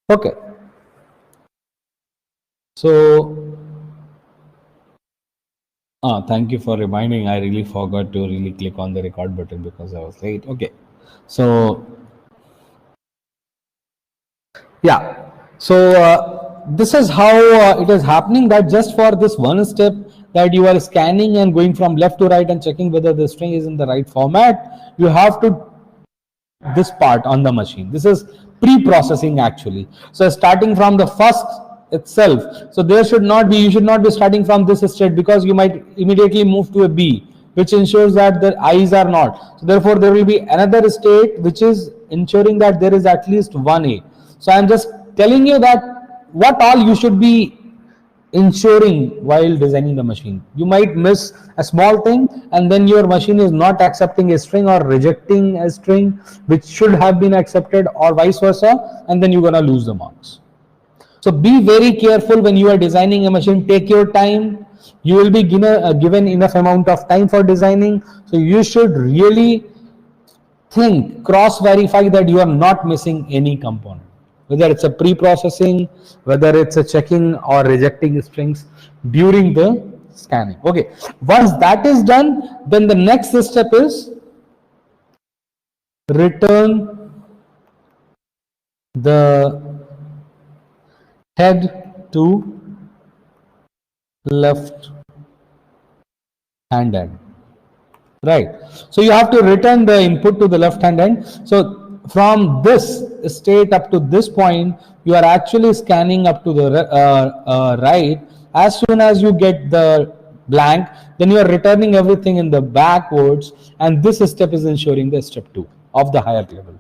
Okay. So, thank you for reminding. I really forgot to really click on the record button because I was late. Okay. So, yeah. So, this is how it is happening, that just for this one step that you are scanning and going from left to right and checking whether the string is in the right format, you have to this part on the machine. This is pre-processing actually. So starting from the first itself, so there should not be, you should not be starting from this state, because you might immediately move to a B, which ensures that the I's are not. So therefore there will be another state which is ensuring that there is at least one A. So I'm just telling you that what all you should be ensuring while designing the machine. You might miss a small thing and then your machine is not accepting a string or rejecting a string which should have been accepted, or vice versa, and then you're gonna lose the marks. So be very careful when you are designing a machine. Take your time. You will be given enough amount of time for designing, so you should really think, cross verify that you are not missing any component, whether it's a pre-processing, whether it's a checking or rejecting strings during the scanning. Okay, once that is done, then the next step is return the head to left hand end. Right. So you have to return the input to the left hand end. So from this state up to this point, you are actually scanning up to the right. As soon as you get the blank, then you are returning everything in the backwards, and this step is ensuring the step 2 of the higher level.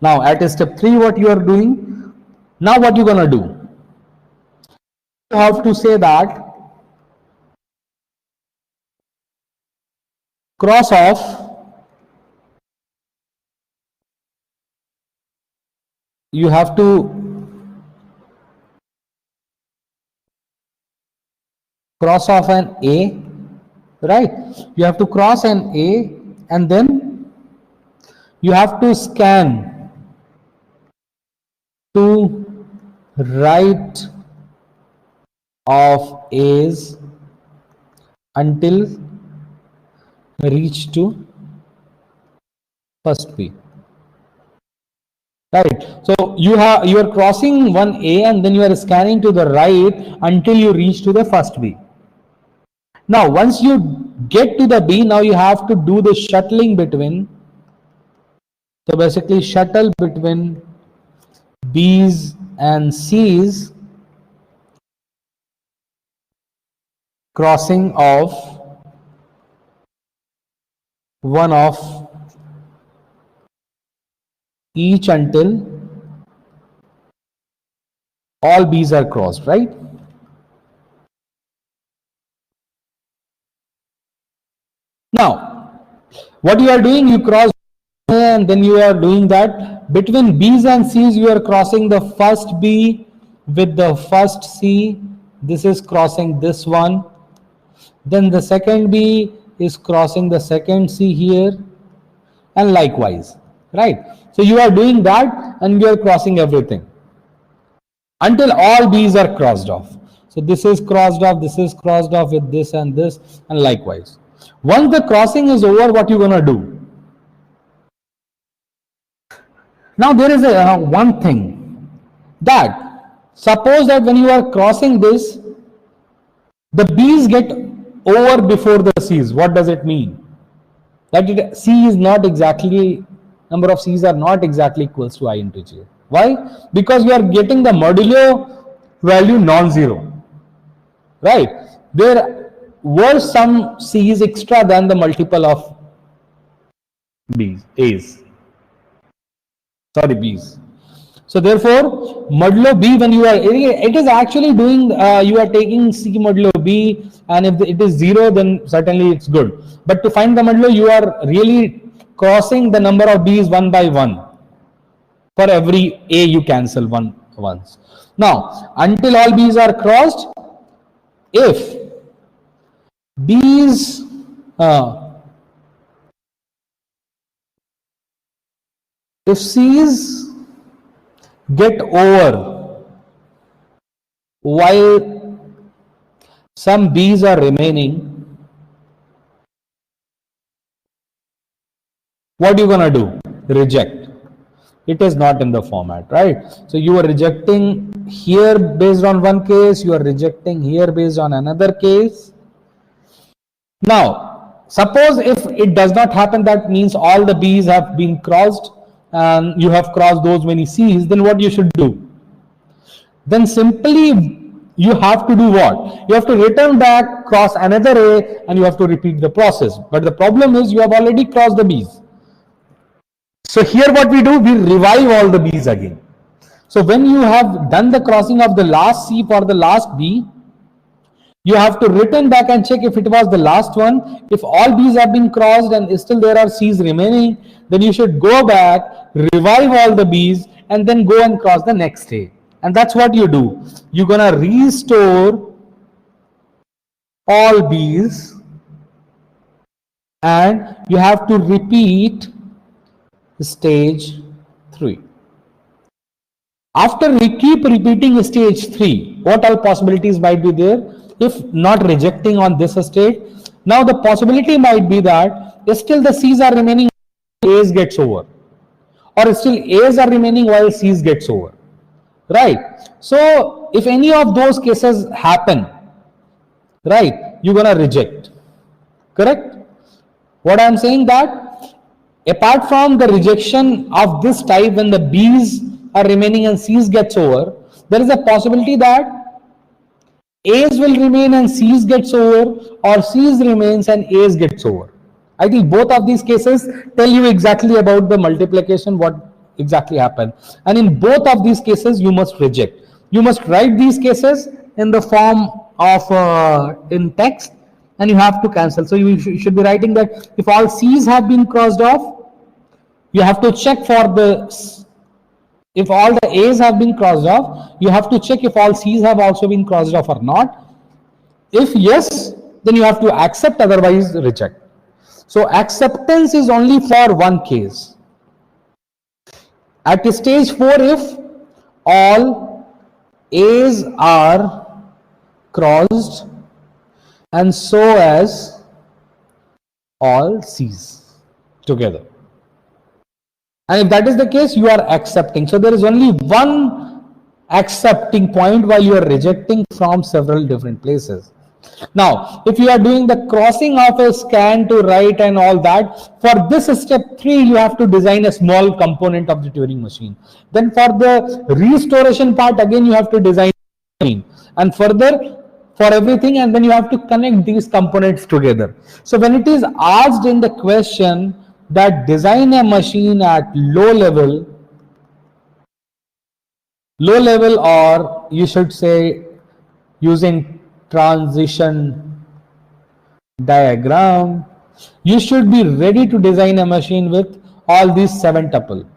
Now at step 3, what you are doing, now what you're gonna do, you have to say that cross off, you have to cross off an A, right? You have to cross an A, and then you have to scan to right of A's until reach to first B. Right. So you are crossing one A and then you are scanning to the right until you reach to the first B. Now once you get to the B, now you have to do the shuttling between. So basically shuttle between B's and C's, crossing of one of each until all B's are crossed, right? Now, what you are doing, you cross and then you are doing that between B's and C's, you are crossing the first B with the first C. This is crossing this one. Then the second B is crossing the second C here, and likewise, right? So you are doing that and you are crossing everything until all B's are crossed off. So this is crossed off, this is crossed off with this, and likewise. Once the crossing is over, what you're gonna do? Now there is a one thing, that suppose that when you are crossing this, the B's get over before the C's. What does it mean? That C is not exactly, number of C's are not exactly equals to I into J. Why? Because you are getting the modulo value non-zero, right? There were some C's extra than the multiple of B's, B's. So therefore, modulo B, when you are, it is actually doing, you are taking C modulo B, and if it is 0, then certainly it's good. But to find the modulo, you are really crossing the number of B's one by one. For every A, you cancel one once. Now, until all B's are crossed, if B's if C's get over while some B's are remaining, what are you gonna do? Reject. It is not in the format, right? So you are rejecting here based on one case, you are rejecting here based on another case. Now, suppose if it does not happen, that means all the B's have been crossed and you have crossed those many C's, then what you should do? Then simply you have to do what? You have to return back, cross another A, and you have to repeat the process. But the problem is you have already crossed the B's. So here what we do, we revive all the B's again. So when you have done the crossing of the last C for the last B, you have to return back and check if it was the last one. If all B's have been crossed and still there are C's remaining, then you should go back, revive all the B's, and then go and cross the next A. And that's what you do. You're gonna restore all B's and you have to repeat stage 3. After we keep repeating stage 3, what all possibilities might be there? If not rejecting on this stage, now the possibility might be that still the C's are remaining, A's gets over, or still A's are remaining while C's gets over, right? So if any of those cases happen, right, you're gonna reject, correct? What I'm saying that apart from the rejection of this type when the B's are remaining and C's gets over, there is a possibility that A's will remain and C's gets over, or C's remains and A's gets over. I think both of these cases tell you exactly about the multiplication, what exactly happened. And in both of these cases, you must reject. You must write these cases in the form of in text, and you have to cancel. So you should be writing that if all C's have been crossed off, you have to check for the, if all the A's have been crossed off, you have to check if all C's have also been crossed off or not. If yes, then you have to accept, otherwise reject. So acceptance is only for one case. At stage 4, if all A's are crossed and so as all C's together. And if that is the case, you are accepting. So there is only one accepting point while you are rejecting from several different places. Now, if you are doing the crossing of a scan to right and all that, for this step 3, you have to design a small component of the Turing machine. Then for the restoration part, again, you have to design and further for everything, and then you have to connect these components together. So when it is asked in the question that design a machine at low level, or you should say using transition diagram, you should be ready to design a machine with all these 7 tuple.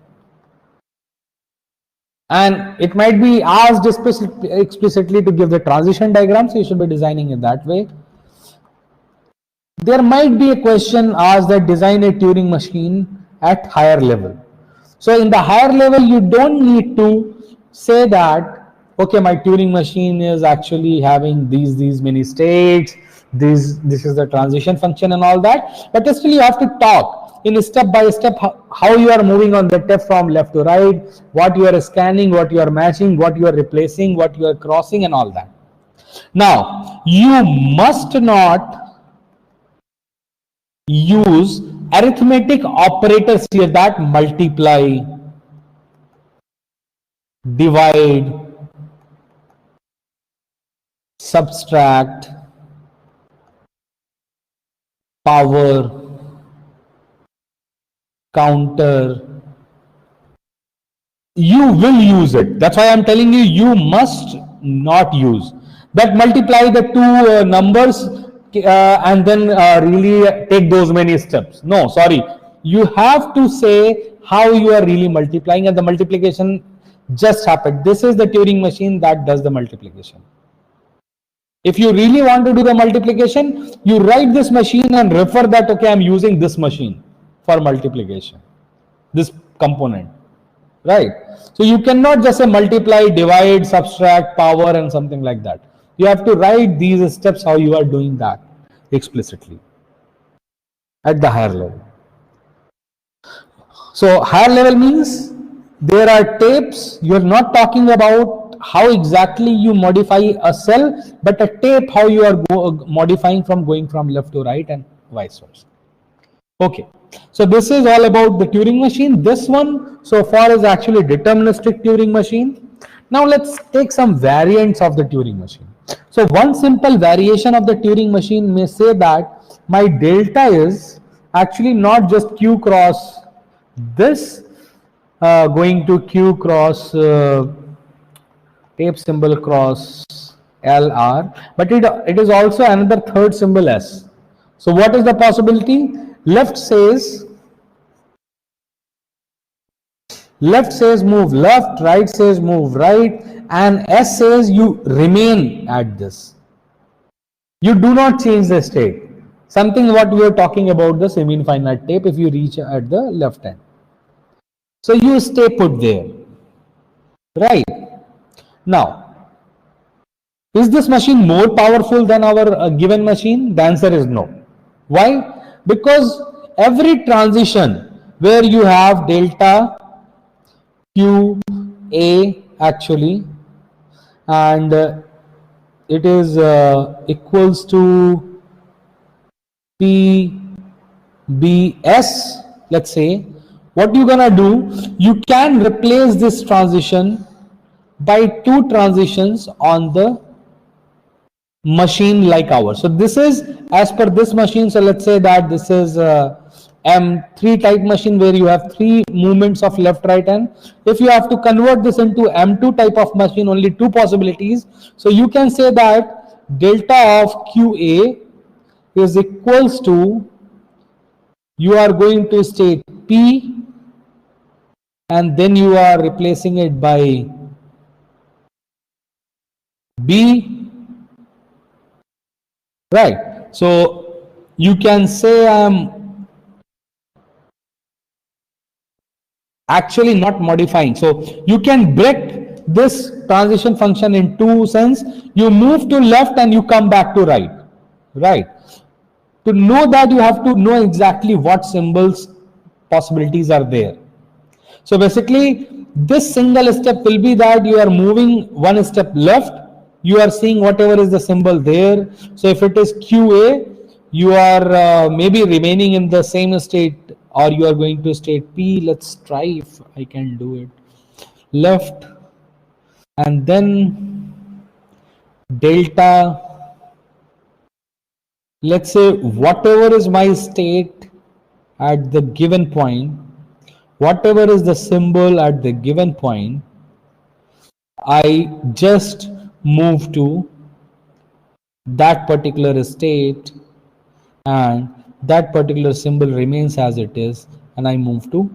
And it might be asked explicitly to give the transition diagram, so you should be designing it that way. There might be a question asked that design a Turing machine at higher level. So in the higher level, you don't need to say that, okay, my Turing machine is actually having these many states, this is the transition function and all that, but still you have to talk in step by step how you are moving on the step from left to right, what you are scanning, what you are matching, what you are replacing, what you are crossing and all that. Now, you must not use arithmetic operators here, that multiply, divide, subtract, power, counter. You will use it. That's why I'm telling you, you must not use that. Multiply the two numbers and then really take those many steps. No, sorry. You have to say how you are really multiplying, and the multiplication just happened. This is the Turing machine that does the multiplication. If you really want to do the multiplication, you write this machine and refer that, okay, I'm using this machine for multiplication, this component. right? So you cannot just say multiply, divide, subtract, power and something like that. You have to write these steps how you are doing that explicitly at the higher level. So higher level means there are tapes. You are not talking about how exactly you modify a cell, but a tape how you are modifying from going from left to right and vice versa. Okay, so this is all about the Turing machine. This one so far is actually deterministic Turing machine. Now let's take some variants of the Turing machine. So one simple variation of the Turing machine may say that my delta is actually not just Q cross this going to Q cross tape symbol cross LR, but it is also another third symbol S. So what is the possibility? Left says move left, right says move right, and S says you remain at this. You do not change the state. Something what we are talking about the semi-infinite tape if you reach at the left end. So you stay put there, right? Now, is this machine more powerful than our given machine? The answer is no. Why? Because every transition where you have delta Q A actually, and it is equals to P B S, let's say, what you're gonna do, you can replace this transition by two transitions on the machine like ours. So this is as per this machine. So let's say that this is M3 type machine where you have three movements of left, right, and if you have to convert this into M2 type of machine, only two possibilities. So you can say that delta of QA is equals to, you are going to state P and then you are replacing it by B, right? So you can say I am actually not modifying. So you can break this transition function in two sense. You move to left and you come back to right, right? To know that, you have to know exactly what symbols possibilities are there. So basically this single step will be that you are moving one step left, you are seeing whatever is the symbol there. So if it is QA, you are maybe remaining in the same state, or you are going to state P. Let's try if I can do it. Left and then delta, let's say whatever is my state at the given point, whatever is the symbol at the given point, I just move to that particular state and that particular symbol remains as it is, and I move to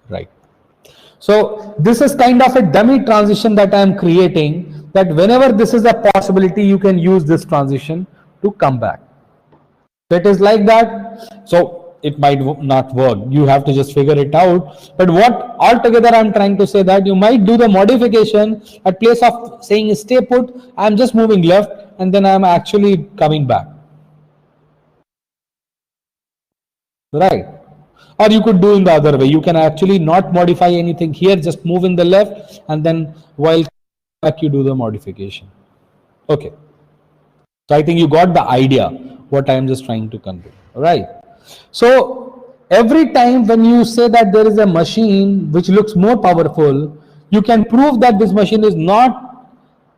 right. So this is kind of a dummy transition that I am creating, that whenever this is a possibility, you can use this transition to come back. So it is like that. So it might not work. You have to just figure it out. But what altogether I'm trying to say that you might do the modification at place of saying stay put, I'm just moving left and then I'm actually coming back. Right? Or you could do in the other way. You can actually not modify anything here, just move in the left and then while back you do the modification. Okay. So I think you got the idea what I am just trying to convey. Right? So every time when you say that there is a machine which looks more powerful, you can prove that this machine is not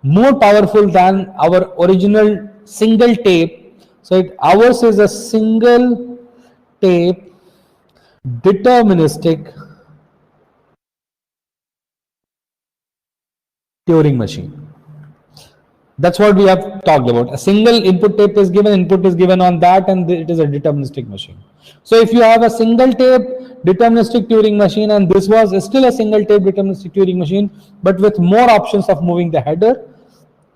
more powerful than our original single tape. So ours is a single tape deterministic Turing machine. That's what we have talked about. A single input tape is given, input is given on that, and it is a deterministic machine. So if you have a single tape deterministic Turing machine, and this was still a single tape deterministic Turing machine, but with more options of moving the header,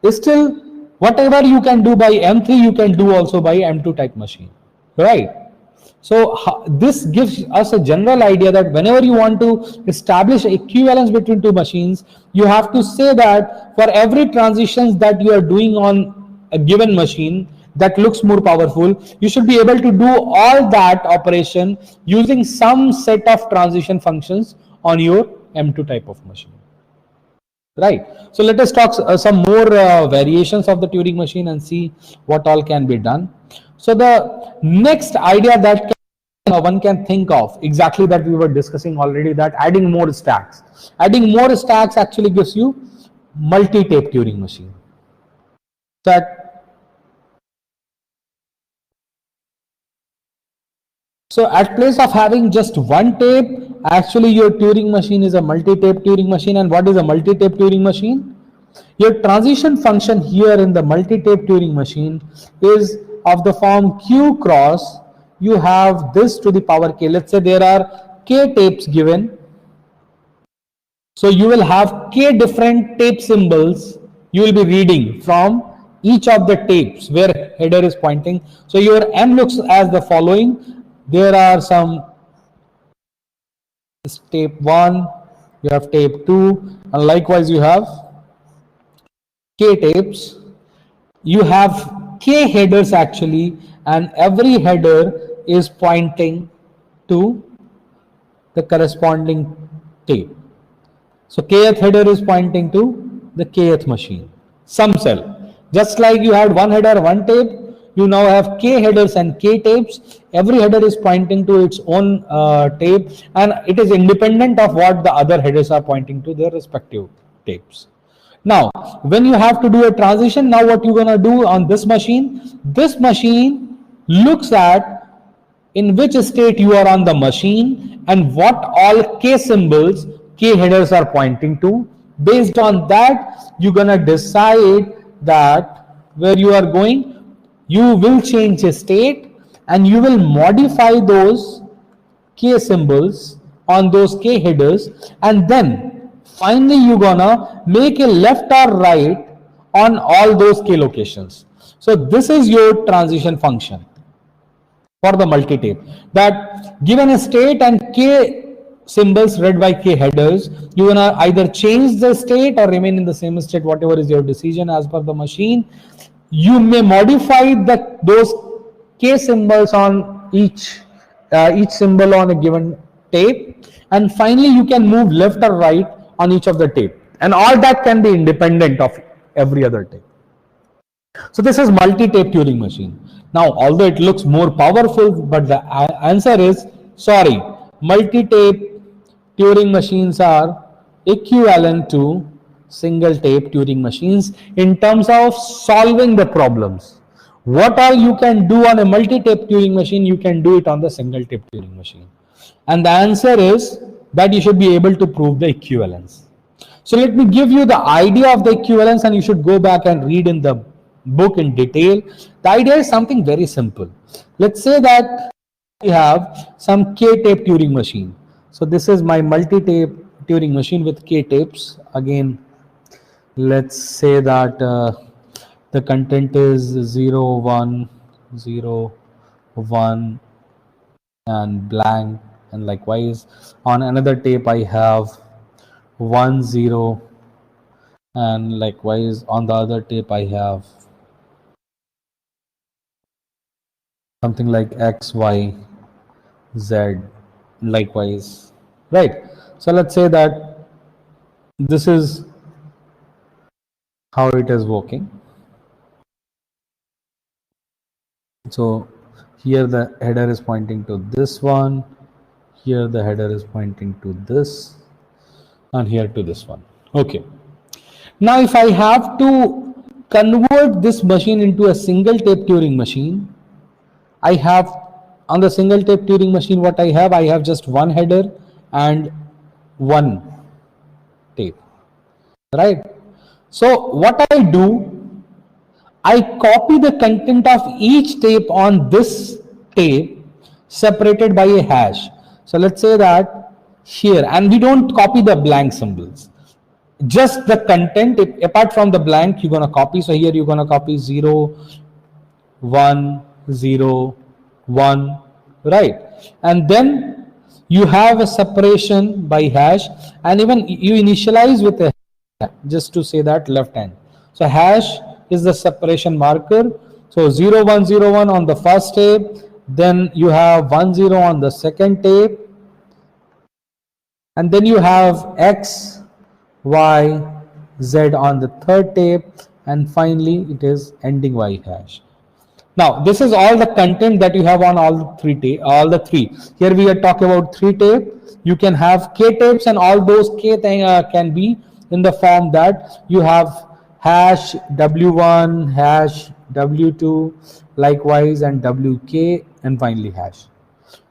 still whatever you can do by M3, you can do also by M2 type machine, right? So this gives us a general idea that whenever you want to establish equivalence between two machines, you have to say that for every transitions that you are doing on a given machine that looks more powerful, you should be able to do all that operation using some set of transition functions on your M2 type of machine. Right. So let us talk some more variations of the Turing machine and see what all can be done. So the next idea that one can think of, exactly that we were discussing already, that adding more stacks. Adding more stacks actually gives you multi-tape Turing machine. So at place of having just one tape, actually your Turing machine is a multi-tape Turing machine. And what is a multi-tape Turing machine? Your transition function here in the multi-tape Turing machine is of the form Q cross. You have this to the power k. Let's say there are k tapes given. So you will have k different tape symbols you will be reading from each of the tapes where header is pointing. So your M looks as the following. There are some tape 1, you have tape 2, and likewise you have k tapes. You have k headers actually, and every header is pointing to the corresponding tape. So kth header is pointing to the kth machine, some cell. Just like you had one header, one tape, you now have k headers and k tapes. Every header is pointing to its own tape, and it is independent of what the other headers are pointing to their respective tapes. Now, when you have to do a transition, now what you're going to do on this machine looks at in which state you are on the machine and what all k symbols, k headers are pointing to. Based on that, you're going to decide that where you are going, you will change a state and you will modify those k symbols on those k headers, and then finally you're gonna make a left or right on all those k locations. So this is your transition function for the multi-tape, that given a state and k symbols read by k headers, you're gonna either change the state or remain in the same state, whatever is your decision as per the machine. You may modify those k symbols on each symbol on a given tape, and finally you can move left or right on each of the tape, and all that can be independent of every other tape. So this is multi-tape Turing machine. Now, although it looks more powerful, but the answer is sorry, multi-tape Turing machines are equivalent to single tape Turing machines in terms of solving the problems. What all you can do on a multi-tape Turing machine, you can do it on the single tape Turing machine. And the answer is that you should be able to prove the equivalence. So let me give you the idea of the equivalence, and you should go back and read in the book in detail. The idea is something very simple. Let's say that we have some k tape Turing machine. So this is my multi-tape Turing machine with k tapes. Again, let's say that the content is 0, 1, 0, 1 and blank, and likewise on another tape I have 1, 0, and likewise on the other tape I have something like X, Y, Z, likewise, right? So let's say that this is how it is working. So here the header is pointing to this one, here the header is pointing to this, and here to this one. Okay. Now if I have to convert this machine into a single tape Turing machine, I have on the single tape Turing machine what I have just one header and one tape, right? So what I do, I copy the content of each tape on this tape separated by a hash. So let's say that here, and we don't copy the blank symbols, just the content. Apart from the blank, you're gonna copy. So here you're gonna copy 0, 1, 0, 1, right? And then you have a separation by hash, and even you initialize with a hash, just to say that left hand. So hash is the separation marker. So 0101 on the first tape, then you have 10 on the second tape, and then you have X, Y, Z on the third tape, and finally it is ending Y hash. Now this is all the content that you have on all the three. Here we are talking about 3 tape. You can have K tapes, and all those K can be in the form that you have hash W1, hash W2, likewise, and WK, and finally hash.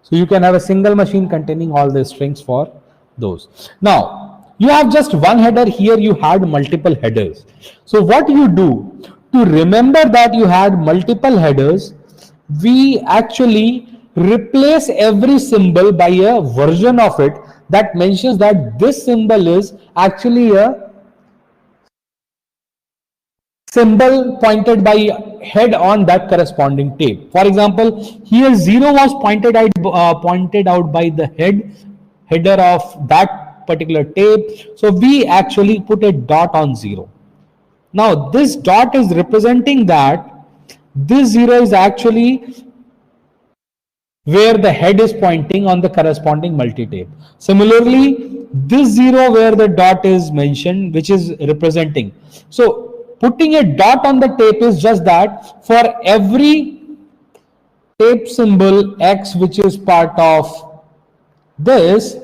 So you can have a single machine containing all the strings for those. Now you have just one header. Here you had multiple headers. So what you do to remember that you had multiple headers, we actually replace every symbol by a version of it that mentions that this symbol is actually a symbol pointed by head on that corresponding tape. For example, here 0 was pointed out by the header of that particular tape. So we actually put a dot on 0. Now this dot is representing that this 0 is actually where the head is pointing on the corresponding multi-tape. Similarly, this 0 where the dot is mentioned, which is representing. So putting a dot on the tape is just that for every tape symbol X which is part of this,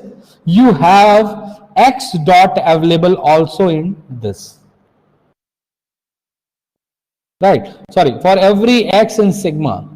you have X dot available also in this. Right, sorry, for every X in sigma.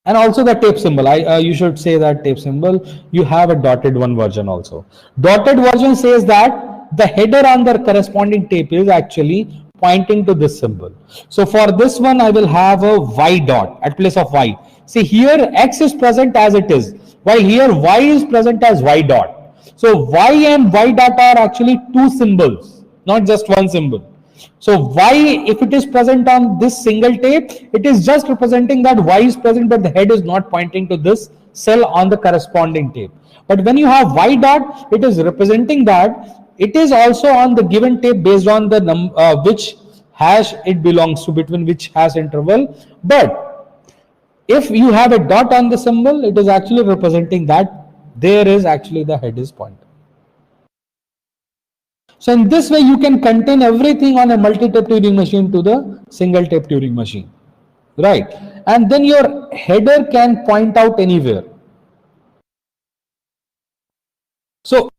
And also the tape symbol, you should say that tape symbol, you have a dotted one version also. Dotted version says that the header on the corresponding tape is actually pointing to this symbol. So for this one, I will have a Y dot at place of Y. See here X is present as it is, while here Y is present as Y dot. So Y and Y dot are actually two symbols, not just one symbol. So Y, if it is present on this single tape, it is just representing that Y is present, but the head is not pointing to this cell on the corresponding tape. But when you have Y dot, it is representing that it is also on the given tape based on the which hash it belongs to, between which hash interval. But if you have a dot on the symbol, it is actually representing that there is actually the head is pointing. So in this way, you can contain everything on a multi-tape Turing machine to the single tape Turing machine, right? And then your header can point out anywhere. So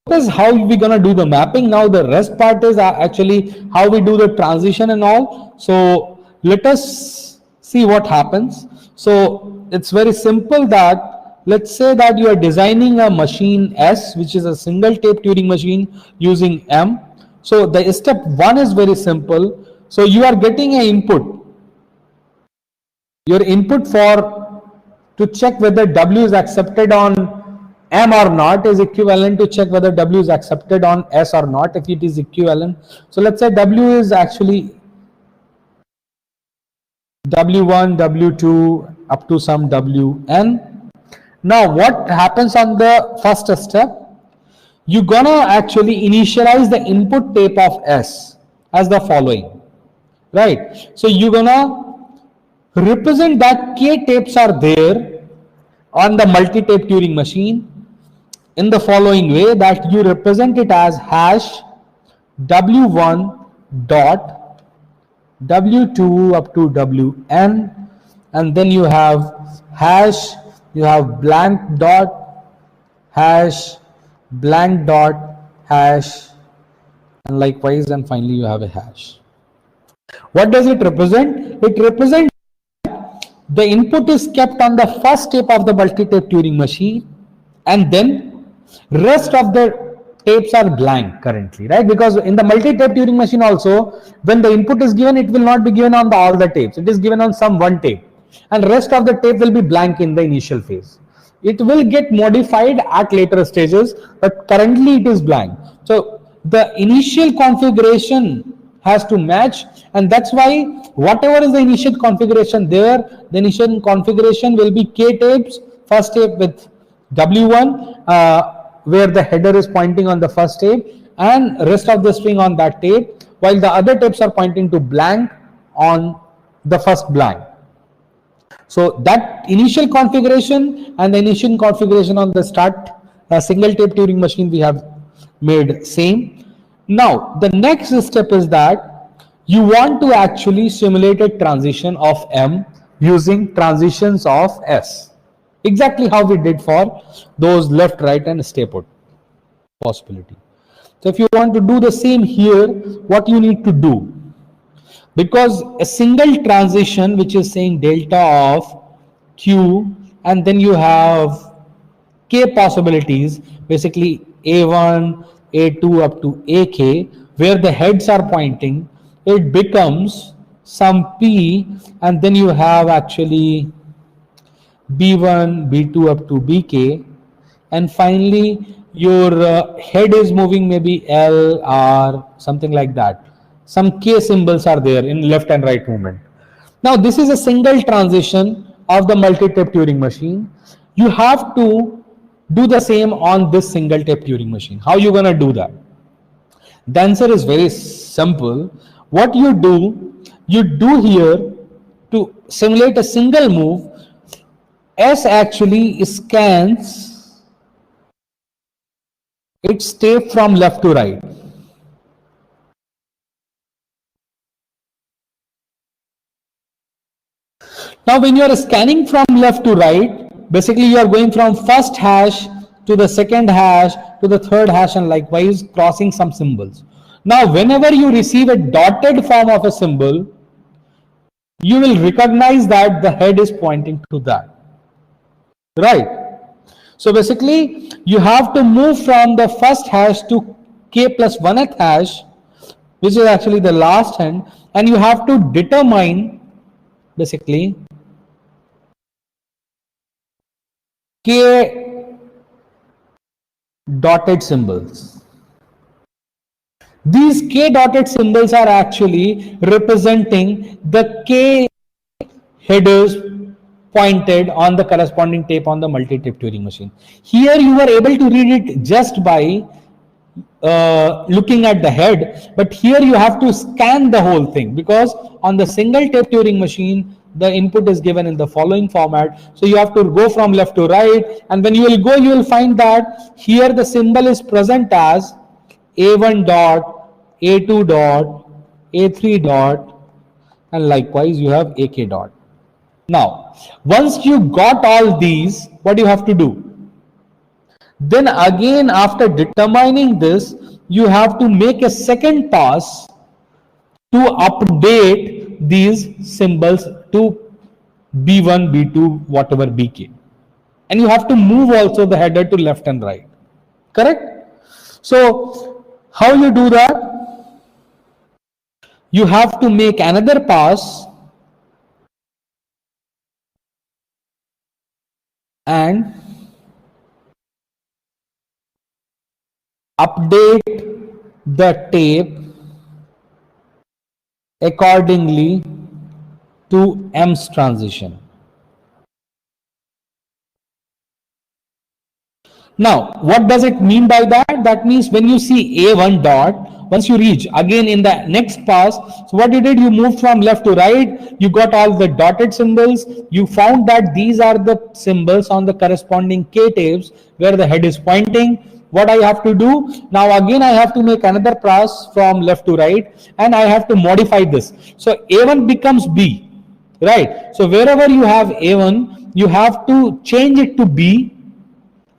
this is how we're gonna do the mapping. Now the rest part is actually how we do the transition and all. So let us see what happens. So it's very simple that let's say that you are designing a machine S, which is a single tape Turing machine using M. So the step 1 is very simple. So you are getting an input. Your input to check whether W is accepted on M or not is equivalent to check whether W is accepted on S or not, if it is equivalent. So let's say W is actually W1, W2 up to some Wn. Now what happens on the first step? You're gonna actually initialize the input tape of S as the following, right? So you're gonna represent that K tapes are there on the multi-tape Turing machine in the following way, that you represent it as hash W1 dot W2 up to Wn, and then you have hash, you have blank dot hash blank dot hash, and likewise, and finally you have a hash. What does it represent? It represents the input is kept on the first tape of the multi-tape Turing machine, and then rest of the tapes are blank currently, right? Because in the multi-tape Turing machine also, when the input is given, it will not be given on all the tapes. It is given on some one tape, and rest of the tape will be blank in the initial phase. It will get modified at later stages, but currently it is blank. So the initial configuration has to match, and that's why whatever is the initial configuration there, the initial configuration will be K tapes, first tape with W1, where the header is pointing on the first tape and rest of the string on that tape, while the other tapes are pointing to blank on the first blank. So that initial configuration and the initial configuration on the start single tape Turing machine we have made same. Now the next step is that you want to actually simulate a transition of M using transitions of S. Exactly how we did for those left, right and stay put possibility. So if you want to do the same here, what you need to do, because a single transition which is saying delta of Q and then you have K possibilities, basically A1, A2 up to AK, where the heads are pointing, it becomes some P and then you have actually B1, B2 up to BK, and finally your head is moving maybe L, R, something like that. Some K symbols are there in left and right movement. Now this is a single transition of the multi-tape Turing machine. You have to do the same on this single tape Turing machine. How you gonna do that? The answer is very simple. What you do here to simulate a single move, S actually scans its tape from left to right. Now when you are scanning from left to right, basically you are going from first hash to the second hash to the third hash and likewise crossing some symbols. Now whenever you receive a dotted form of a symbol, you will recognize that the head is pointing to that. Right. So basically you have to move from the first hash to K plus 1th hash, which is actually the last hand, and you have to determine basically K dotted symbols. These K dotted symbols are actually representing the K headers pointed on the corresponding tape on the multi-tape Turing machine. Here you were able to read it just by looking at the head, but here you have to scan the whole thing, because on the single tape Turing machine the input is given in the following format. So you have to go from left to right, and when you will go, you will find that here the symbol is present as A1 dot, A2 dot, A3 dot, and likewise you have AK dot. Now once you got all these, what do you have to do? Then again, after determining this, you have to make a second pass to update these symbols to B1, B2, whatever BK. And you have to move also the header to left and right. Correct? So how you do that? You have to make another pass and update the tape accordingly to M's transition. Now, what does it mean by that? That means when you see A1 dot, once you reach again in the next pass, so what you did, you moved from left to right, you got all the dotted symbols, you found that these are the symbols on the corresponding K tapes where the head is pointing. What I have to do now, again I have to make another pass from left to right, and I have to modify this. So A1 becomes B, right? So wherever you have A1, you have to change it to B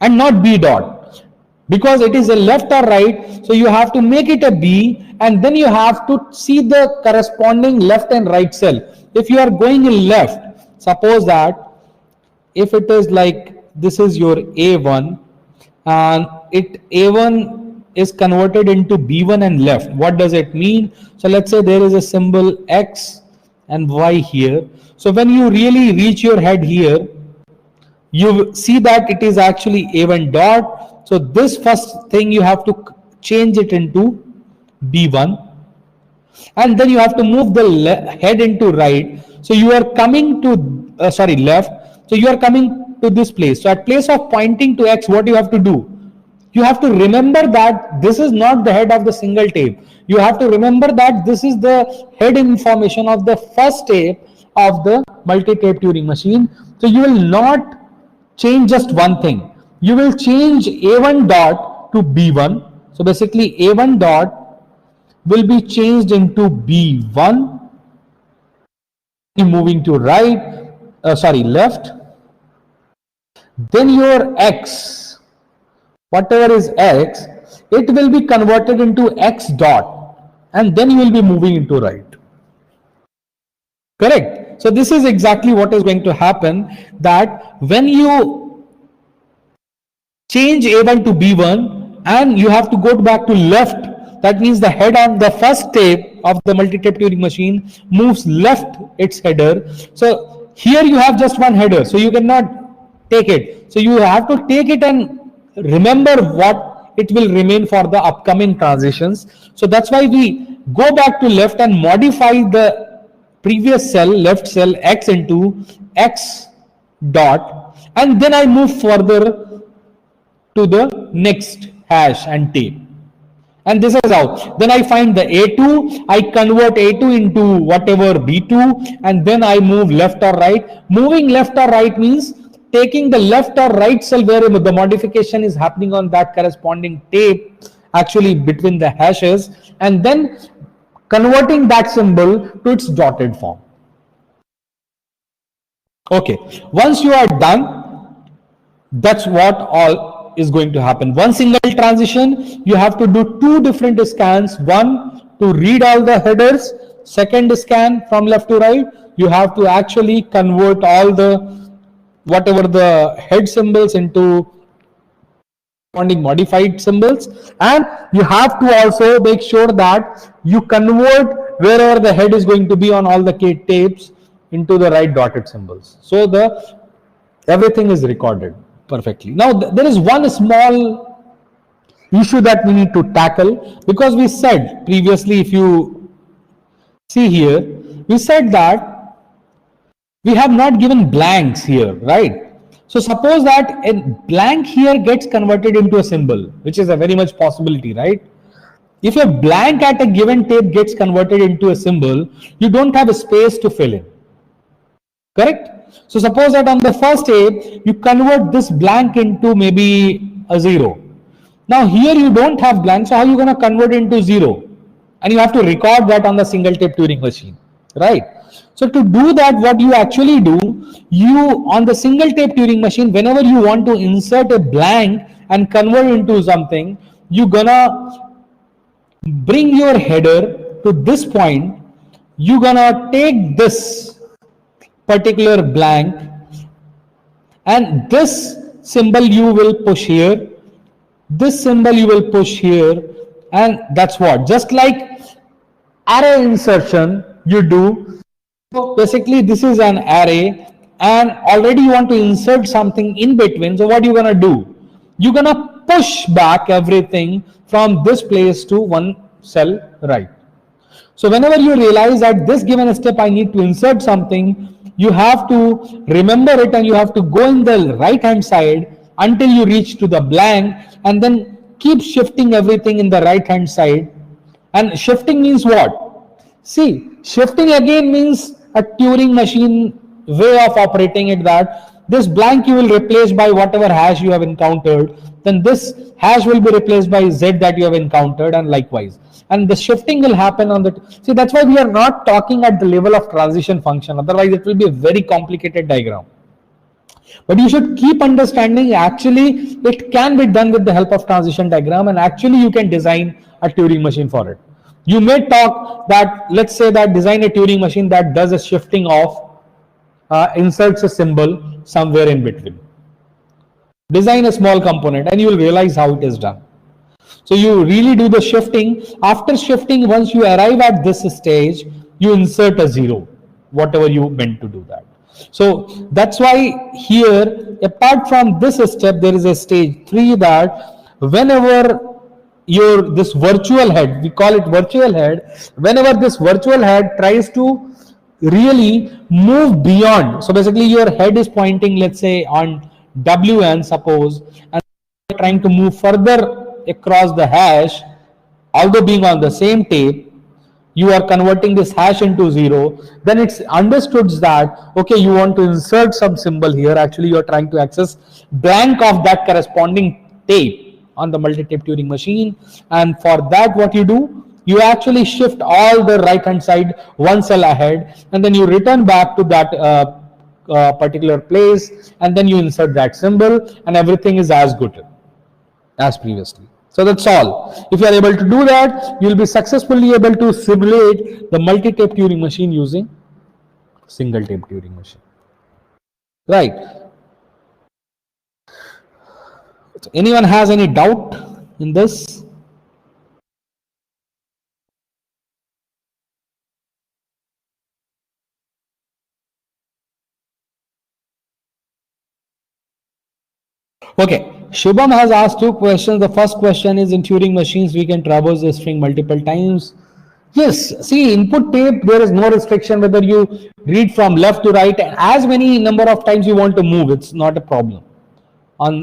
and not B dot, because it is a left or right. So you have to make it a B, and then you have to see the corresponding left and right cell. If you are going in left, suppose that if it is like this is your A1 and A1 is converted into B1 and left, what does it mean? So let's say there is a symbol X and Y here. So when you really reach your head here, you see that it is actually A1 dot. So this first thing you have to change it into B1. and then you have to move the head into right. So you are coming to left. So you are coming to this place. So at place of pointing to X, what you have to do? You have to remember that this is not the head of the single tape. You have to remember that this is the head information of the first tape of the multi-tape Turing machine. So you will not change just one thing. You will change A1 dot to B1. So basically A1 dot will be changed into B1, moving to right, left. Then your X, whatever is X, it will be converted into X dot, and then you will be moving into right. Correct? So this is exactly what is going to happen, that when you change A1 to B1 and you have to go back to left, that means the head on the first tape of the multi-tape Turing machine moves left its header. So here you have just one header, so you cannot take it. So you have to take it and remember what it will remain for the upcoming transitions. So that's why we go back to left and modify the previous cell, left cell X, into X dot, and then I move further to the next hash and tape. And this is how. Then I find the A2, I convert A2 into whatever B2, and then I move left or right. Moving left or right means taking the left or right cell where the modification is happening on that corresponding tape, actually between the hashes, and then converting that symbol to its dotted form. Okay, once you are done, that's what all is going to happen. One single transition, you have to do two different scans. One to read all the headers, second scan from left to right, you have to actually convert all the whatever the head symbols into corresponding modified symbols, and you have to also make sure that you convert wherever the head is going to be on all the tapes into the right dotted symbols. So the everything is recorded perfectly. Now there is one small issue that we need to tackle, because we said previously, if you see here, we said that we have not given blanks here, right? So suppose that a blank here gets converted into a symbol, which is a very much possibility, right? If a blank at a given tape gets converted into a symbol, you don't have a space to fill in. Correct? So suppose that on the first tape, you convert this blank into maybe a 0. Now here you don't have blank, so how are you going to convert into 0? And you have to record that on the single tape Turing machine, right? So to do that, what you actually do, you on the single tape Turing machine, whenever you want to insert a blank and convert into something, you're gonna bring your header to this point. You're gonna take this particular blank, and this symbol you will push here, this symbol you will push here, and that's what, just like array insertion you do. So basically this is an array, and already you want to insert something in between. So what you're gonna do, you're gonna push back everything from this place to one cell right. So whenever you realize that this given step I need to insert something, you have to remember it, and you have to go in the right hand side until you reach to the blank, and then keep shifting everything in the right hand side. And shifting means what? See, shifting again means a Turing machine way of operating it, that this blank you will replace by whatever hash you have encountered, then this hash will be replaced by Z that you have encountered, and likewise. And the shifting will happen on the, see, that's why we are not talking at the level of transition function, otherwise it will be a very complicated diagram. But you should keep understanding, actually it can be done with the help of transition diagram, and actually you can design a Turing machine for it. You may talk that, let's say that design a Turing machine that does a shifting of, inserts a symbol somewhere in between. Design a small component and you will realize how it is done. So you really do the shifting. After shifting, once you arrive at this stage, you insert a 0, whatever you meant to do that. So that's why here, apart from this step, there is a stage 3 that whenever this virtual head, we call it virtual head, whenever this virtual head tries to really move beyond, so basically your head is pointing, let's say on wn suppose, and trying to move further across the hash, although being on the same tape, you are converting this hash into 0, then it's understood that, okay, you want to insert some symbol here, actually you are trying to access blank of that corresponding tape on the multi-tape Turing machine, and for that what you do, you actually shift all the right hand side one cell ahead, and then you return back to that particular place, and then you insert that symbol, and everything is as good as previously. So that's all. If you are able to do that, you will be successfully able to simulate the multi-tape Turing machine using single tape Turing machine. Right. So anyone has any doubt in this? Okay. Shubham has asked 2 questions. The first question is, in Turing machines, we can traverse the string multiple times. Yes, see, input tape, there is no restriction whether you read from left to right, and as many number of times you want to move, it's not a problem.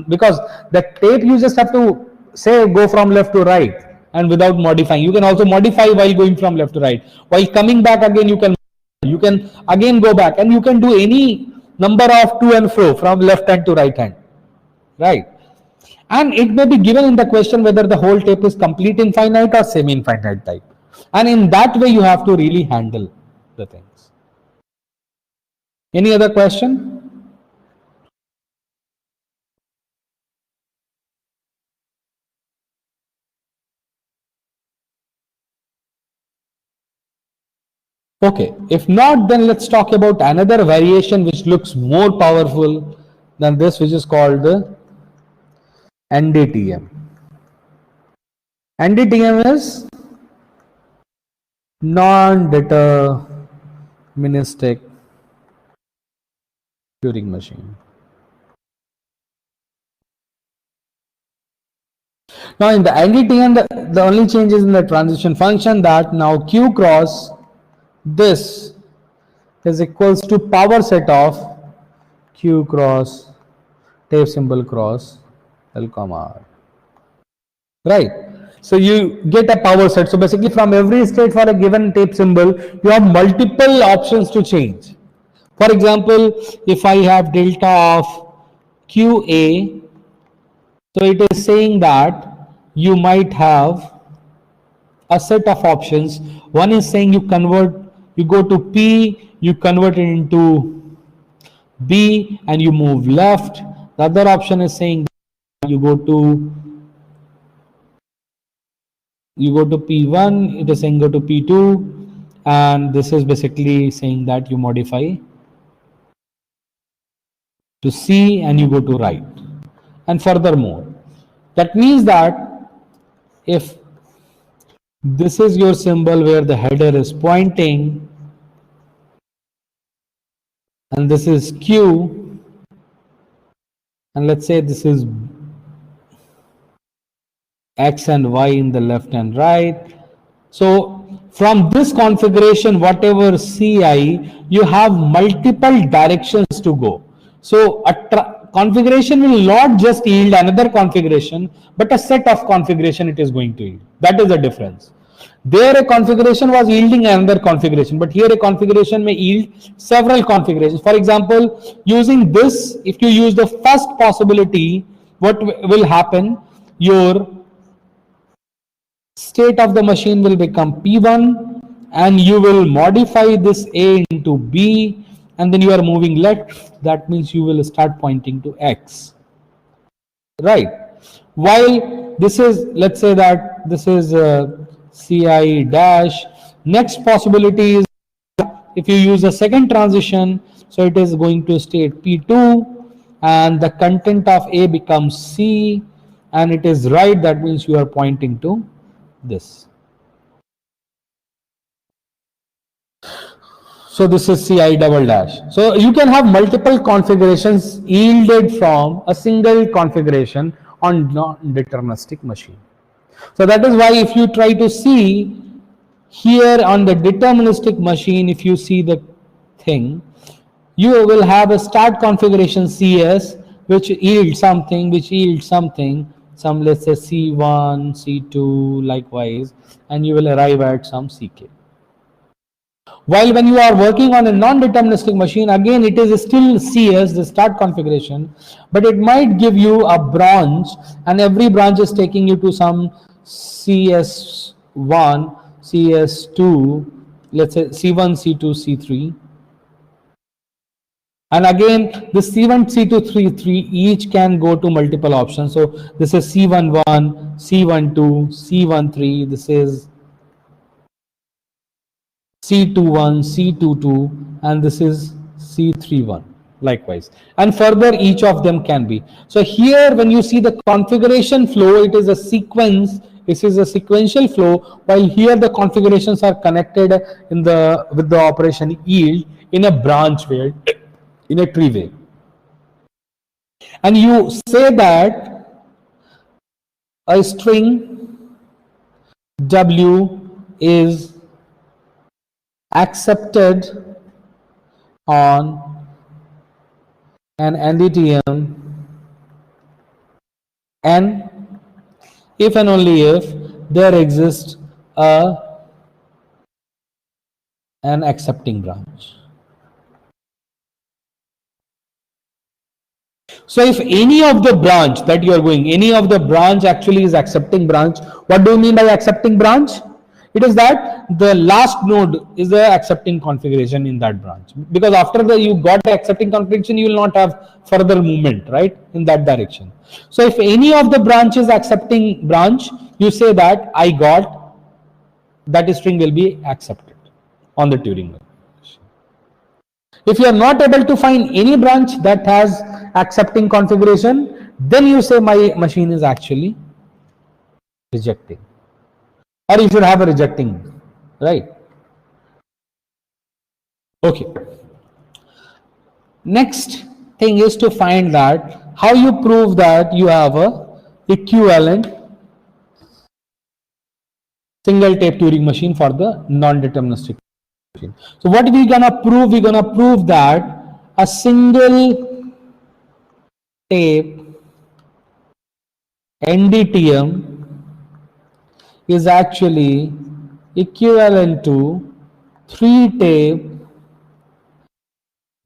Because the tape you just have to say go from left to right and without modifying. You can also modify while going from left to right. While coming back again, you can again go back, and you can do any number of to and fro from left hand to right hand. Right. And it may be given in the question whether the whole tape is complete infinite or semi-infinite type. And in that way, you have to really handle the things. Any other question? Okay, if not, then let's talk about another variation which looks more powerful than this, which is called the NDTM. NDTM is non-deterministic Turing machine. Now in the NDTM, the only change is in the transition function, that now Q cross this is equals to power set of Q cross tape symbol cross L comma R. Right. So you get a power set. So basically from every state for a given tape symbol, you have multiple options to change. For example, if I have delta of QA, so it is saying that you might have a set of options. One is saying you go to P, you convert it into B and you move left. The other option is saying you go to P1, it is saying go to P2, and this is basically saying that you modify to C and you go to right. And furthermore, that means that if this is your symbol where the header is pointing and this is Q, and let's say this is X and Y in the left and right. So from this configuration, whatever CI, you have multiple directions to go. So a configuration will not just yield another configuration, but a set of configuration it is going to yield. That is the difference. There a configuration was yielding another configuration, but here a configuration may yield several configurations. For example, using this, if you use the first possibility, what will happen? Your state of the machine will become P1 and you will modify this A into B, and then you are moving left. That means you will start pointing to X. Right. While this is, let's say that this is CI dash. Next possibility is if you use a second transition, so it is going to state P2 and the content of A becomes C and it is right. That means you are pointing to this. So this is CI double dash. So you can have multiple configurations yielded from a single configuration on non-deterministic machine. So that is why if you try to see here on the deterministic machine, if you see the thing, you will have a start configuration CS which yields something, some, let's say C1, C2, likewise, and you will arrive at some CK. While when you are working on a non-deterministic machine, again it is still CS, the start configuration, but it might give you a branch, and every branch is taking you to some CS1, CS2, let's say C1, C2, C3. And again, the C1, C2, C3 each can go to multiple options. So this is C11, C12, C13, this is C21, C22, and this is C31, likewise. And further, each of them can be. So here, when you see the configuration flow, it is a sequence. This is a sequential flow, while here the configurations are connected in the with the operation yield in a branch way, in a tree way. And you say that a string W is accepted on an NDTM N if and only if there exists an accepting branch. So if any of the branch that you are going, any of the branch actually is accepting branch, what do you mean by accepting branch? It is that the last node is the accepting configuration in that branch, because after you got the accepting configuration, you will not have further movement, right, in that direction. So if any of the branch is accepting branch, you say that I got that string will be accepted on the Turing machine. If you are not able to find any branch that has accepting configuration, then you say my machine is actually rejecting, or you should have a rejecting, right? Okay. Next thing is to find that how you prove that you have a equivalent single tape Turing machine for the non-deterministic machine. So what we're gonna prove? We're gonna prove that a single tape NDTM is actually equivalent to 3-tape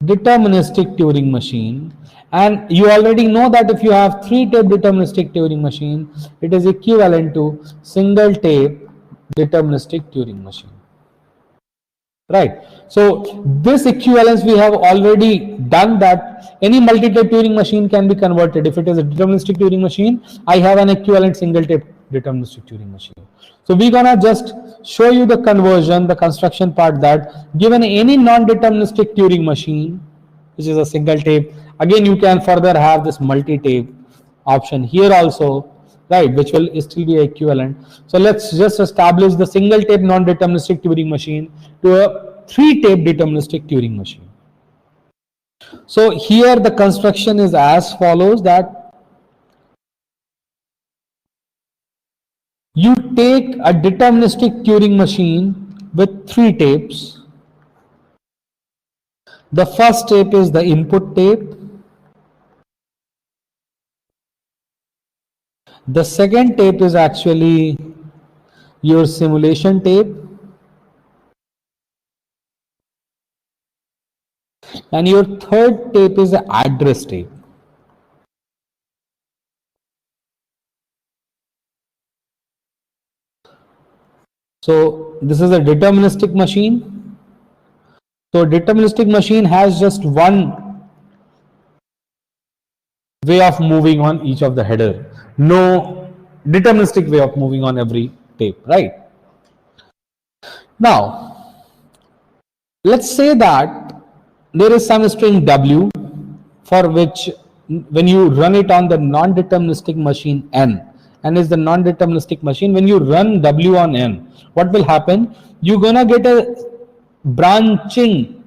deterministic Turing machine, and you already know that if you have 3-tape deterministic Turing machine, it is equivalent to single tape deterministic Turing machine, right? So this equivalence we have already done, that any multi-tape Turing machine can be converted. If it is a deterministic Turing machine, I have an equivalent single tape deterministic Turing machine. So we're gonna just show you the conversion, the construction part, that given any non-deterministic Turing machine, which is a single tape, again you can further have this multi-tape option here also, right, which will still be equivalent. So let's just establish the single tape non-deterministic Turing machine to a 3-tape deterministic Turing machine. So here the construction is as follows, that you take a deterministic Turing machine with 3 tapes. The first tape is the input tape. The second tape is actually your simulation tape. And your third tape is the address tape. So this is a deterministic machine. So deterministic machine has just one way of moving on each of the header. No deterministic way of moving on every tape, right? Now, let's say that there is some string W for which when you run it on the non-deterministic machine N is the non-deterministic machine, when you run W on N, what will happen? You're gonna get a branching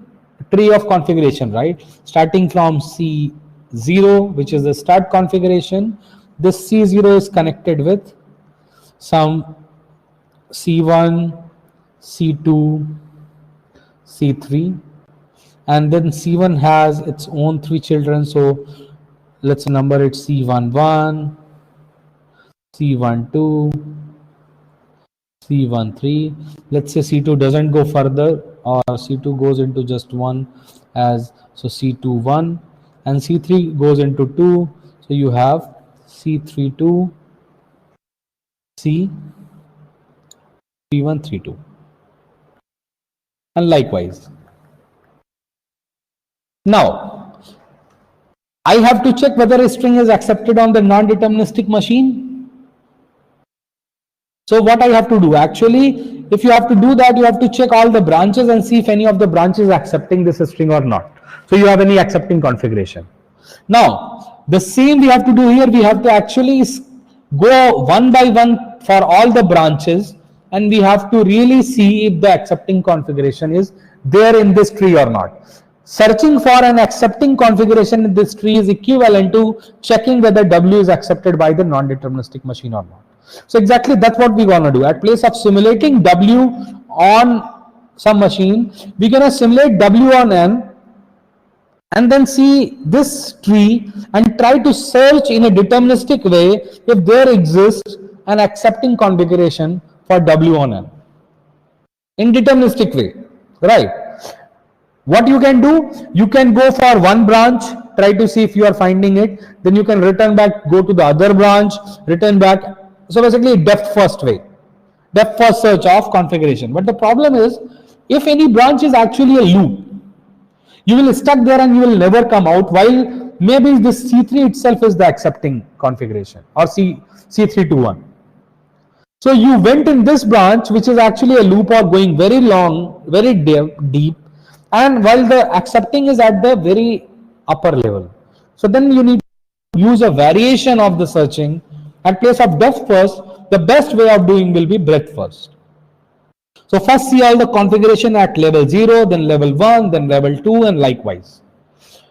tree of configuration, right? Starting from C0, which is the start configuration. This C0 is connected with some C1, C2, C3, and then C1 has its own 3 children, so let's number it C11, C12, C13. Let's say C2 doesn't go further, or C2 goes into just 1 as, so C21, and C3 goes into 2, so you have C32, C3132, and likewise. Now I have to check whether a string is accepted on the non-deterministic machine. So what I have to do, actually, if you have to do that, you have to check all the branches and see if any of the branches are accepting this string or not. So you have any accepting configuration. Now, the same we have to do here. We have to actually go one by one for all the branches, and we have to really see if the accepting configuration is there in this tree or not. Searching for an accepting configuration in this tree is equivalent to checking whether W is accepted by the non-deterministic machine or not. So exactly that's what we're gonna do. At place of simulating W on some machine, we're gonna simulate W on N, and then see this tree and try to search in a deterministic way if there exists an accepting configuration for W on N. In deterministic way, right? What you can do, you can go for one branch, try to see if you are finding it, then you can return back, go to the other branch, return back. So basically depth first way, depth first search of configuration. But the problem is, if any branch is actually a loop, you will stuck there and you will never come out, while maybe this C3 itself is the accepting configuration, or C321. So you went in this branch, which is actually a loop or going very long, very deep, and while the accepting is at the very upper level. So then you need to use a variation of the searching. At place of depth first, the best way of doing will be breadth first. So first see all the configuration at level 0, then level 1, then level 2, and likewise.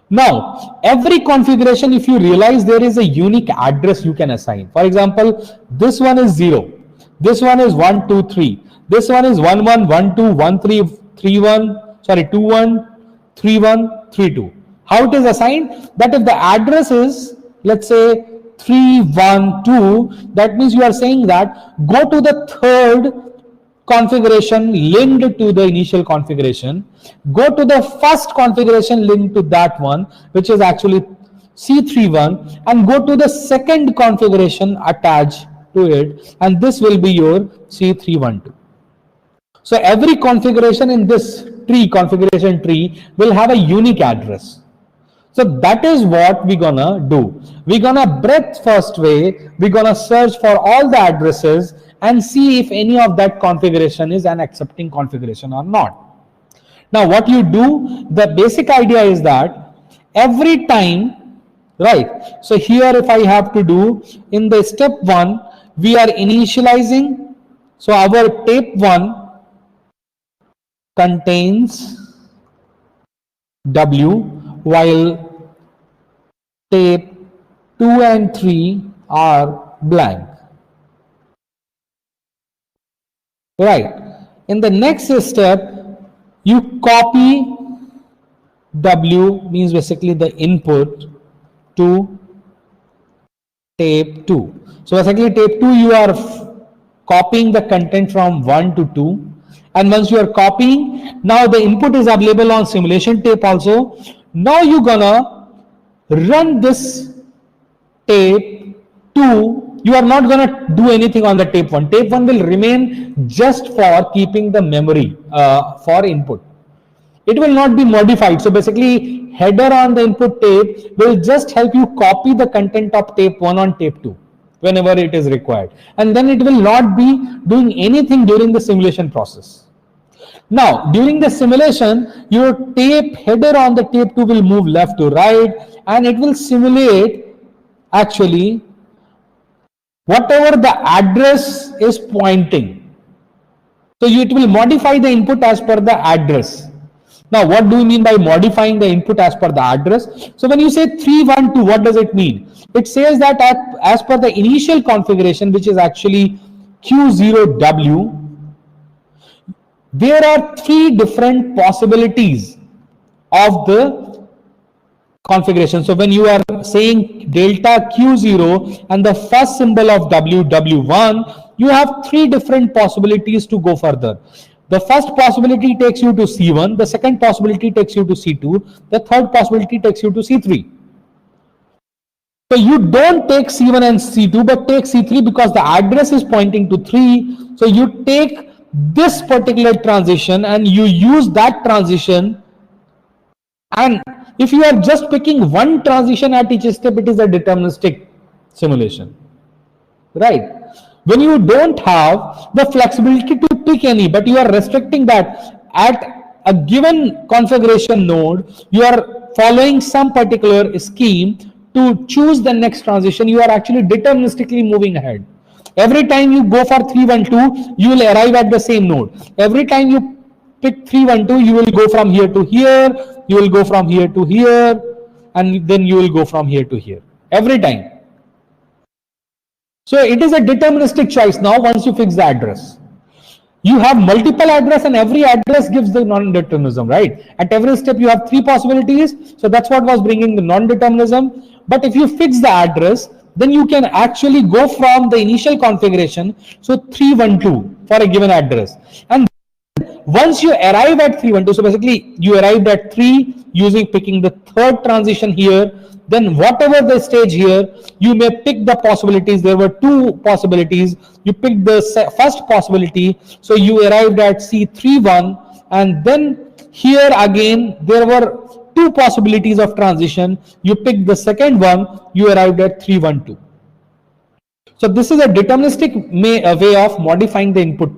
Now, every configuration, if you realize there is a unique address you can assign. For example, this one is 0, this one is 1, 2, 3, this one is 1, 1, 1, 2, 1, 3, 3, 1, sorry, 2, 1, 3, 1, 3, 2. How it is assigned? That if the address is, let's say, 3, 1, 2, that means you are saying that go to the third configuration linked to the initial configuration, go to the first configuration linked to that one, which is actually C31, and go to the second configuration attached to it, and this will be your C312. So every configuration in this tree, configuration tree, will have a unique address. So that is what we're gonna do. We're gonna breadth first way, we're gonna search for all the addresses and see if any of that configuration is an accepting configuration or not. Now what you do, the basic idea is that every time, right? So here if I have to do, in the step 1, we are initializing. So our tape 1 contains W, while tape 2 and 3 are blank. Right. In the next step, you copy W, means basically the input, to tape 2. So basically tape 2, you are copying the content from 1 to 2. And once you are copying, now the input is available on simulation tape also. Now you're gonna run this tape 2. You are not gonna do anything on the tape 1. Tape 1 will remain just for keeping the memory for input. It will not be modified. So basically header on the input tape will just help you copy the content of tape 1 on tape 2 whenever it is required. And then it will not be doing anything during the simulation process. Now, during the simulation, your tape header on the tape 2 will move left to right, and it will simulate actually whatever the address is pointing. So it will modify the input as per the address. Now, what do you mean by modifying the input as per the address? So when you say 312, what does it mean? It says that as per the initial configuration, which is actually Q0W, there are three different possibilities of the configuration. So when you are saying delta Q0 and the first symbol of W1, you have three different possibilities to go further. The first possibility takes you to C1, the second possibility takes you to C2, the third possibility takes you to C3. So you don't take C1 and C2, but take C3 because the address is pointing to 3. So you take this particular transition and you use that transition. And if you are just picking one transition at each step, it is a deterministic simulation, right? When you don't have the flexibility to pick any, but you are restricting that at a given configuration node, you are following some particular scheme to choose the next transition, you are actually deterministically moving ahead. Every time you go for 312, you will arrive at the same node. Every time you pick 312, you will go from here to here, you will go from here to here, and then you will go from here to here. Every time. So it is a deterministic choice now once you fix the address. You have multiple address and every address gives the non-determinism, right? At every step you have three possibilities. So that's what was bringing the non-determinism. But if you fix the address, then you can actually go from the initial configuration, so 312 for a given address. And once you arrive at 312, so basically you arrived at 3 using picking the third transition here, then whatever the stage here, you may pick the possibilities. There were two possibilities. You picked the first possibility, so you arrived at C31, and then here again there were two possibilities of transition. You picked the second one, you arrived at 312. So this is a deterministic way of modifying the input,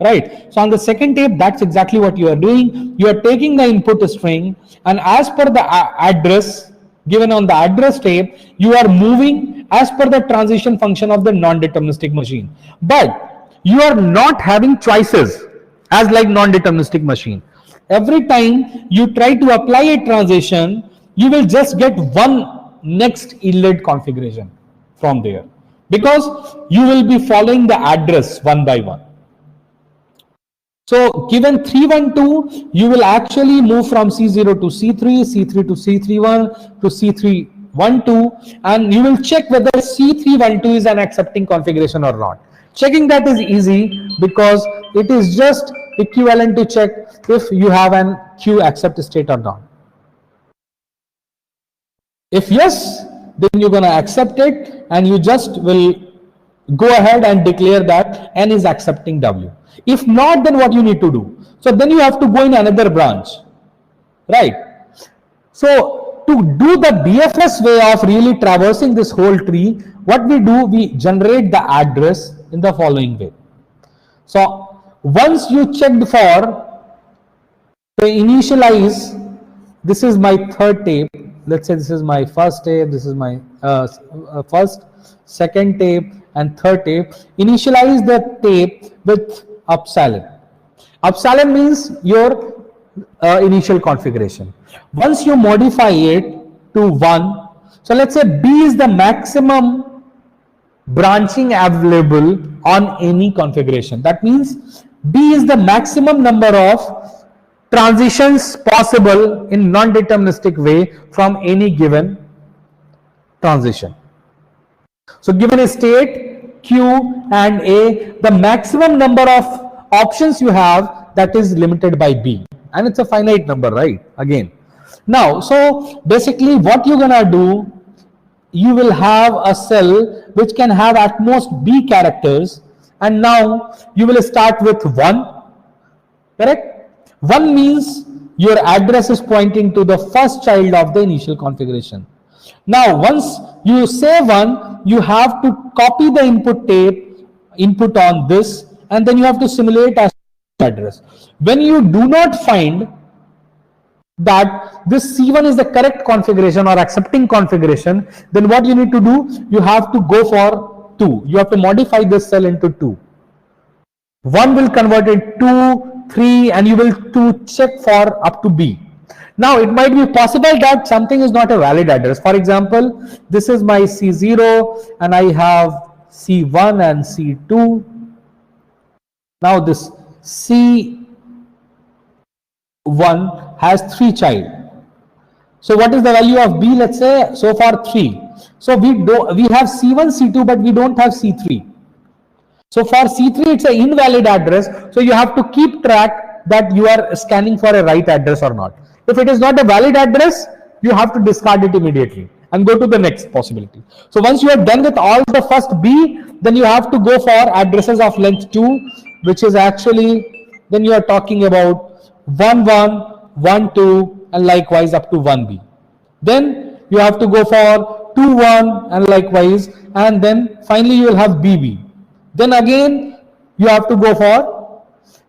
right? So on the second tape, that's exactly what you are doing. You are taking the input string, and as per the address given on the address tape, you are moving as per the transition function of the non-deterministic machine. But you are not having choices as like non-deterministic machine. Every time you try to apply a transition, you will just get one next inlet configuration from there, because you will be following the address one by one. So given 312, you will actually move from C0 to C3, C3 to C31 to C312, and you will check whether C312 is an accepting configuration or not. Checking that is easy because it is just equivalent to check if you have an Q accept state or not. If yes, then you're going to accept it, and you just will go ahead and declare that N is accepting W. If not, then what you need to do? So then you have to go in another branch, right? So to do the BFS way of really traversing this whole tree, what we do, we generate the address in the following way. So once you checked for the initialize, this is my third tape. Let's say this is my first tape, this is my first, second tape, and third tape. Initialize the tape with upsilon. Upsilon means your initial configuration. Once you modify it to 1, so let's say B is the maximum branching available on any configuration. That means B is the maximum number of transitions possible in non-deterministic way from any given transition. So given a state Q and A, the maximum number of options you have, that is limited by B, and it's a finite number, right? Again, now, so basically what you're gonna do, you will have a cell which can have at most B characters, and now you will start with 1, correct? 1 means your address is pointing to the first child of the initial configuration. Now once you say 1, you have to copy the input tape, input on this, and then you have to simulate as address. When you do not find that this C1 is the correct configuration or accepting configuration, then what you need to do, you have to go for 2. You have to modify this cell into 2. 1 will convert it 2, 3, and you will to check for up to B. Now it might be possible that something is not a valid address. For example, this is my C0 and I have C1 and C2. Now this C1 has 3 child. So what is the value of B? Let's say so far 3. So we have C1, C2, but we don't have C3. So for C3, it's an invalid address. So you have to keep track that you are scanning for a right address or not. If it is not a valid address, you have to discard it immediately and go to the next possibility. So once you are done with all the first B, then you have to go for addresses of length 2, which is actually, then you are talking about 1, 1, 1, 2, and likewise up to 1B. Then you have to go for 2, 1, and likewise, and then finally you will have BB. Then again you have to go for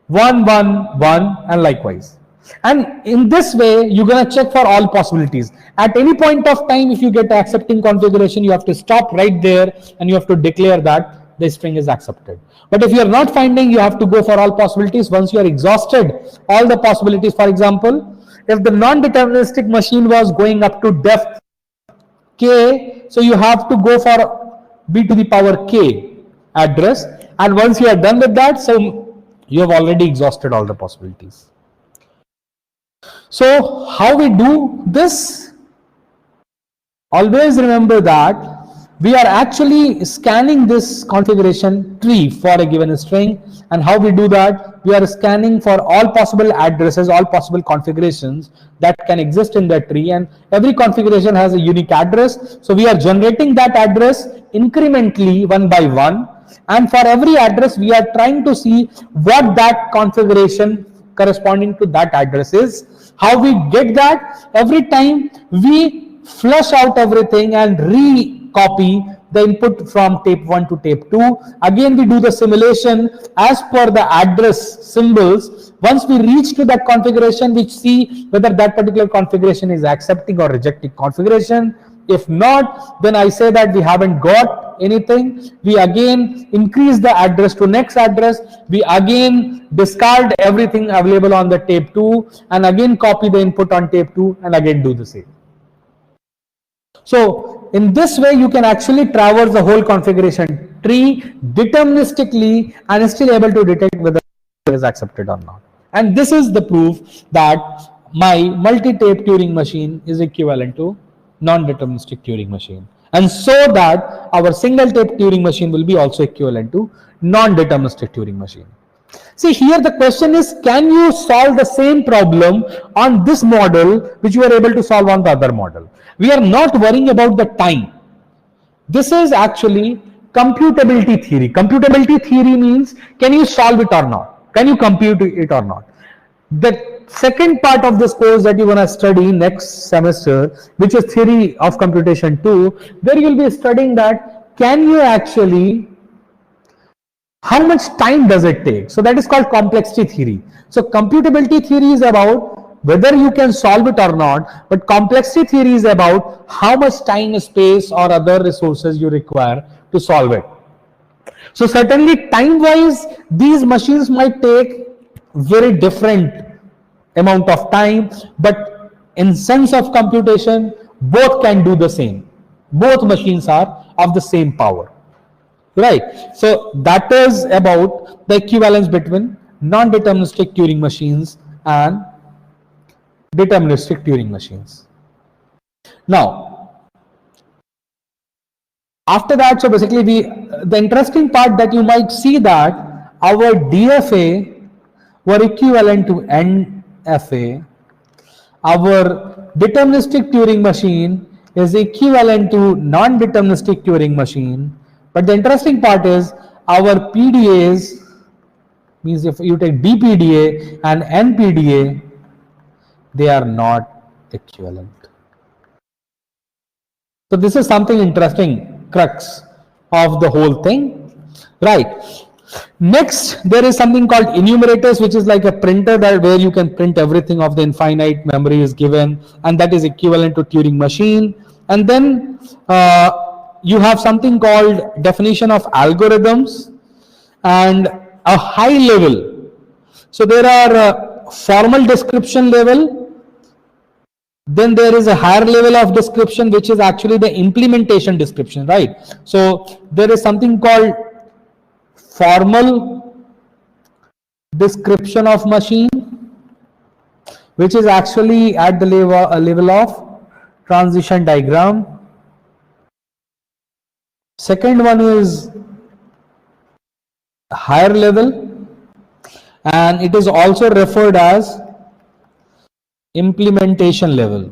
1, 1, 1, and likewise. And in this way, you're going to check for all possibilities. At any point of time, if you get the accepting configuration, you have to stop right there and you have to declare that the string is accepted. But if you're not finding, you have to go for all possibilities. Once you are exhausted all the possibilities, for example, if the non-deterministic machine was going up to depth k, so you have to go for b to the power k address. And once you are done with that, so you have already exhausted all the possibilities. So how we do this? Always remember that we are actually scanning this configuration tree for a given string. And how we do that? We are scanning for all possible addresses, all possible configurations that can exist in that tree, and every configuration has a unique address. So we are generating that address incrementally one by one, and for every address we are trying to see what that configuration corresponding to that address is. How we get that? Every time we flush out everything and re-copy the input from tape 1 to tape 2. Again we do the simulation as per the address symbols. Once we reach to that configuration, we see whether that particular configuration is accepting or rejecting configuration. If not, then I say that we haven't got anything. We again increase the address to next address. We again discard everything available on the tape 2 and again copy the input on tape 2 and again do the same. So in this way, you can actually traverse the whole configuration tree deterministically and still able to detect whether it is accepted or not. And this is the proof that my multi-tape Turing machine is equivalent to non-deterministic Turing machine. And so that our single tape Turing machine will be also equivalent to non-deterministic Turing machine. See, here the question is, can you solve the same problem on this model which you were able to solve on the other model? We are not worrying about the time. This is actually computability theory. Computability theory means, can you solve it or not? Can you compute it or not? The second part of this course that you're going to study next semester, which is theory of computation 2, there you'll be studying that can you actually, how much time does it take? So that is called complexity theory. So computability theory is about whether you can solve it or not, but complexity theory is about how much time, space or other resources you require to solve it. So certainly time wise, these machines might take very different amount of time, but in sense of computation, both can do the same. Both machines are of the same power, right? So that is about the equivalence between non-deterministic Turing machines and deterministic Turing machines. Now, after that, so basically the interesting part that you might see that our DFA were equivalent to NFA. Our deterministic Turing machine is equivalent to non-deterministic Turing machine. But the interesting part is our PDAs, means if you take DPDA and NPDA, they are not equivalent. So this is something interesting, crux of the whole thing, right? Next, there is something called enumerators, which is like a printer that where you can print everything of the infinite memory is given, and that is equivalent to Turing machine. And then you have something called definition of algorithms and a high level. So there are formal description level. Then there is a higher level of description, which is actually the implementation description, right? So there is something called formal description of machine, which is actually at the level of transition diagram. Second one is higher level, and it is also referred as implementation level.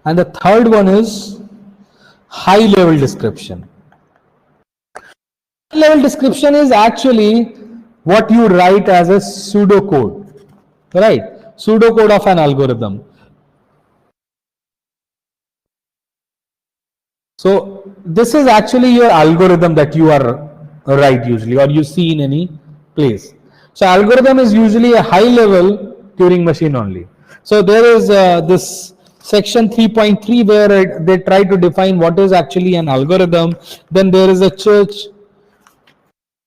And the third one is high level description. High level description is actually what you write as a pseudocode, right? Pseudocode of an algorithm. So this is actually your algorithm that you are write usually, or you see in any place. So algorithm is usually a high level Turing machine only. So there is this section 3.3 where they try to define what is actually an algorithm. Then there is a Church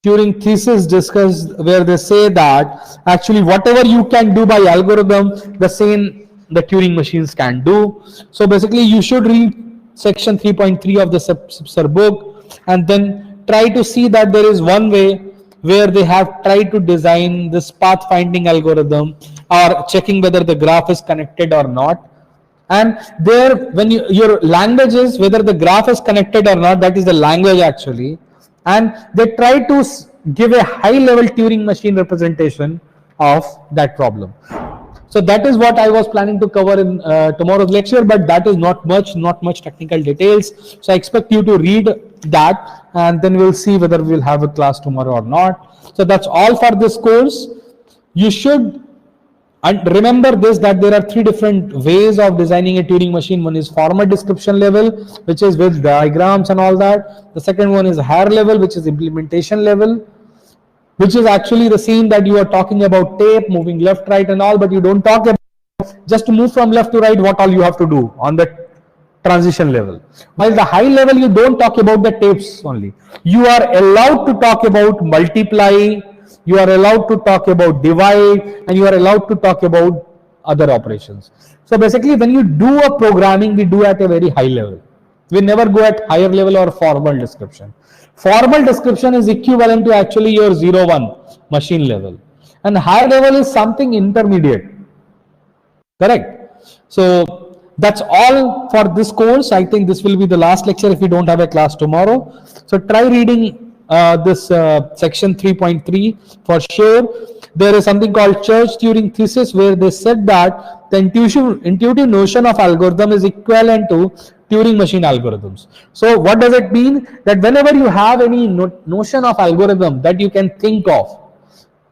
Turing thesis discussed where they say that actually whatever you can do by algorithm, the same the Turing machines can do. So basically you should read section 3.3 of the SIPSR book and then try to see that there is one way where they have tried to design this pathfinding algorithm or checking whether the graph is connected or not. And there, when your language is whether the graph is connected or not, that is the language actually. And they try to give a high level Turing machine representation of that problem. So that is what I was planning to cover in tomorrow's lecture, but that is not much technical details. So I expect you to read that and then we'll see whether we'll have a class tomorrow or not. So that's all for this course. You should remember this, that there are three different ways of designing a Turing machine. One is format description level, which is with diagrams and all that. The second one is higher level, which is implementation level, which is actually the same that you are talking about tape, moving left, right and all, but you don't talk about just to move from left to right, what all you have to do on the transition level. While the high level, you don't talk about the tapes only. You are allowed to talk about multiply, you are allowed to talk about divide, and you are allowed to talk about other operations. So basically when you do a programming, we do at a very high level. We never go at higher level or formal description. Formal description is equivalent to actually your 0-1 machine level, and higher level is something intermediate, correct? So that's all for this course. I think this will be the last lecture if we don't have a class tomorrow. So try reading this section 3.3 for sure. There is something called Church Turing thesis where they said that the intuitive notion of algorithm is equivalent to Turing machine algorithms. So what does it mean? That whenever you have any notion of algorithm that you can think of,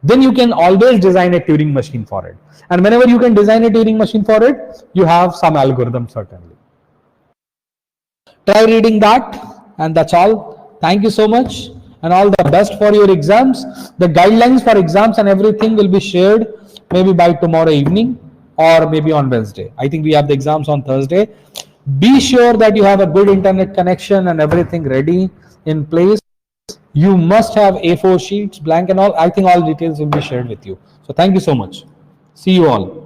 then you can always design a Turing machine for it. And whenever you can design a Turing machine for it, you have some algorithm certainly. Try reading that, and that's all. Thank you so much and all the best for your exams. The guidelines for exams and everything will be shared maybe by tomorrow evening or maybe on Wednesday. I think we have the exams on Thursday. Be sure that you have a good internet connection and everything ready in place. You must have A4 sheets, blank and all. I think all details will be shared with you. So thank you so much. See you all.